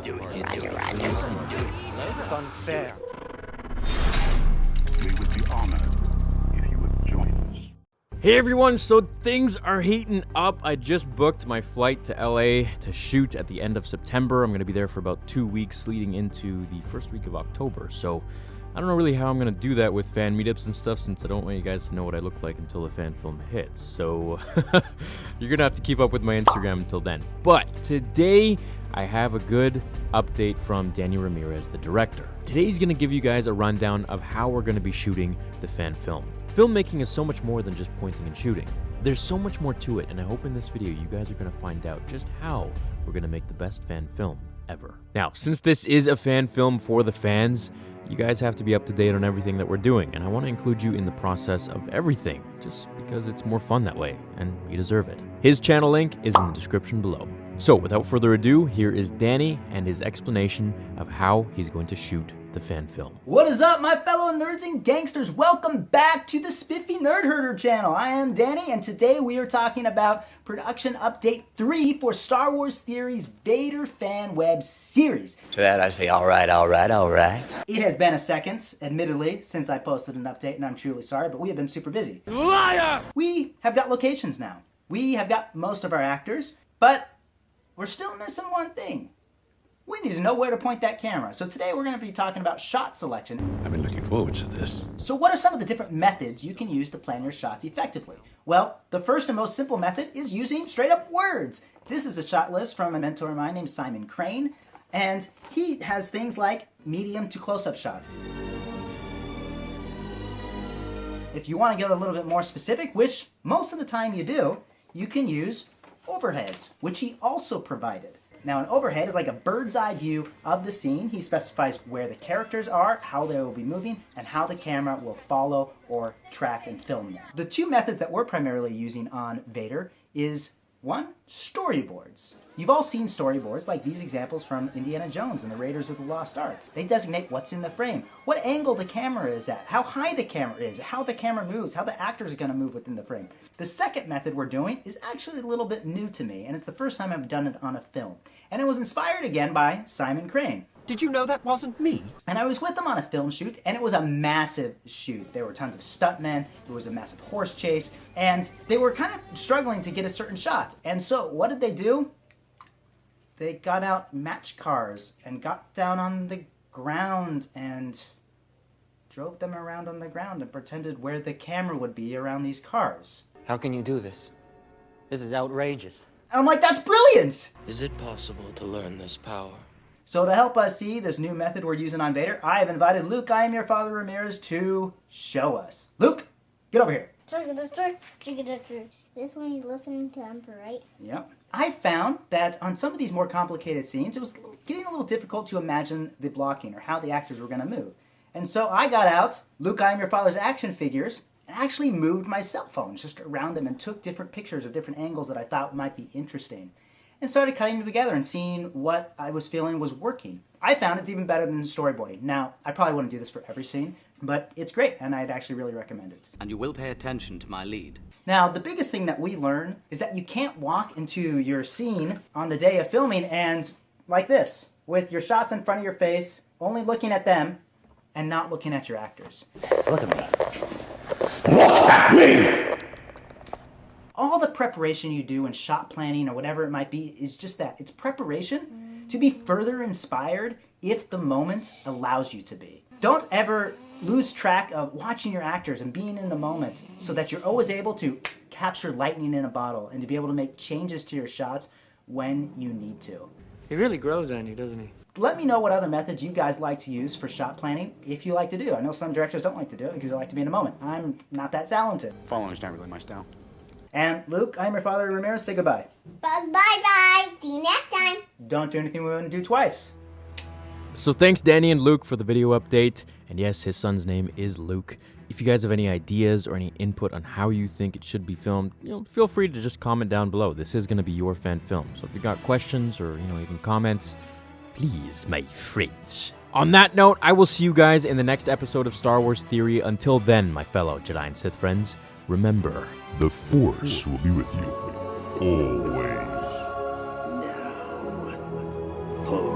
do it. Roger. That's unfair. We would be honored if you would join us. Hey everyone, so things are heating up. I just booked my flight to LA to shoot at the end of September. I'm going to be there for about 2 weeks leading into the first week of October. So I don't know really how I'm going to do that with fan meetups and stuff, since I don't want you guys to know what I look like until the fan film hits. So you're going to have to keep up with my Instagram until then. But today I have a good update from Daniel Ramirez, the director. Today he's going to give you guys a rundown of how we're going to be shooting the fan film. Filmmaking is so much more than just pointing and shooting. There's so much more to it, and I hope in this video you guys are going to find out just how we're going to make the best fan film ever. Now, since this is a fan film for the fans, you guys have to be up to date on everything that we're doing, and I want to include you in the process of everything, just because it's more fun that way, and you deserve it. His channel link is in the description below. So, without further ado, here is Danny and his explanation of how he's going to shoot the fan film. What is up, my fellow nerds and gangsters? Welcome back to the Spiffy Nerd Herder channel. I am Danny, and today we are talking about production update 3 for Star Wars Theory's Vader fan web series. To that I say, all right. It has been a second, admittedly, since I posted an update, and I'm truly sorry, but we have been super busy. Liar! We have got locations now. We have got most of our actors, but we're still missing one thing. We need to know where to point that camera. So today we're going to be talking about shot selection. I've been looking forward to this. So what are some of the different methods you can use to plan your shots effectively? Well, the first and most simple method is using straight up words. This is a shot list from a mentor of mine named Simon Crane, and he has things like medium to close-up shots. If you want to get a little bit more specific, which most of the time you do, you can use overheads, which he also provided. Now, an overhead is like a bird's eye view of the scene. He specifies where the characters are, how they will be moving, and how the camera will follow or track and film them. The two methods that we're primarily using on Vader is, one, storyboards. You've all seen storyboards like these examples from Indiana Jones and the Raiders of the Lost Ark. They designate what's in the frame, what angle the camera is at, how high the camera is, how the camera moves, how the actors are going to move within the frame. The second method we're doing is actually a little bit new to me, and it's the first time I've done it on a film. And it was inspired again by Simon Crane. Did you know that wasn't me? And I was with them on a film shoot, and it was a massive shoot. There were tons of stuntmen, there was a massive horse chase, and they were kind of struggling to get a certain shot. And so what did they do? They got out match cars and got down on the ground and drove them around on the ground and pretended where the camera would be around these cars. How can you do this? This is outrageous. And I'm like, that's brilliant! Is it possible to learn this power? So to help us see this new method we're using on Vader, I have invited Luke, I am your father, Ramirez, to show us. Luke, get over here. This one he's listening to Emperor, right? Yep. I found that on some of these more complicated scenes, it was getting a little difficult to imagine the blocking or how the actors were going to move. And so I got out Luke, I am your father's action figures and actually moved my cell phone just around them and took different pictures of different angles that I thought might be interesting. And started cutting them together and seeing what I was feeling was working. I found it's even better than storyboarding. Now, I probably wouldn't do this for every scene, but it's great, and I'd actually really recommend it. And you will pay attention to my lead. Now, the biggest thing that we learn is that you can't walk into your scene on the day of filming and like this, with your shots in front of your face, only looking at them, and not looking at your actors. Look at me. Look at me! All the preparation you do in shot planning or whatever it might be is just that. It's preparation to be further inspired if the moment allows you to be. Don't ever lose track of watching your actors and being in the moment so that you're always able to capture lightning in a bottle and to be able to make changes to your shots when you need to. He really grows on you, doesn't he? Let me know what other methods you guys like to use for shot planning if you like to do. I know some directors don't like to do it because they like to be in the moment. I'm not that talented. Following's not really my style. And Luke, I'm your father, Ramirez. Say goodbye. Bye-bye. See you next time. Don't do anything we wouldn't do twice. So thanks Danny and Luke for the video update. And yes, his son's name is Luke. If you guys have any ideas or any input on how you think it should be filmed, feel free to just comment down below. This is going to be your fan film. So if you got questions or, even comments, please, my friends. On that note, I will see you guys in the next episode of Star Wars Theory. Until then, my fellow Jedi and Sith friends, remember, The Force will be with you always. Now, for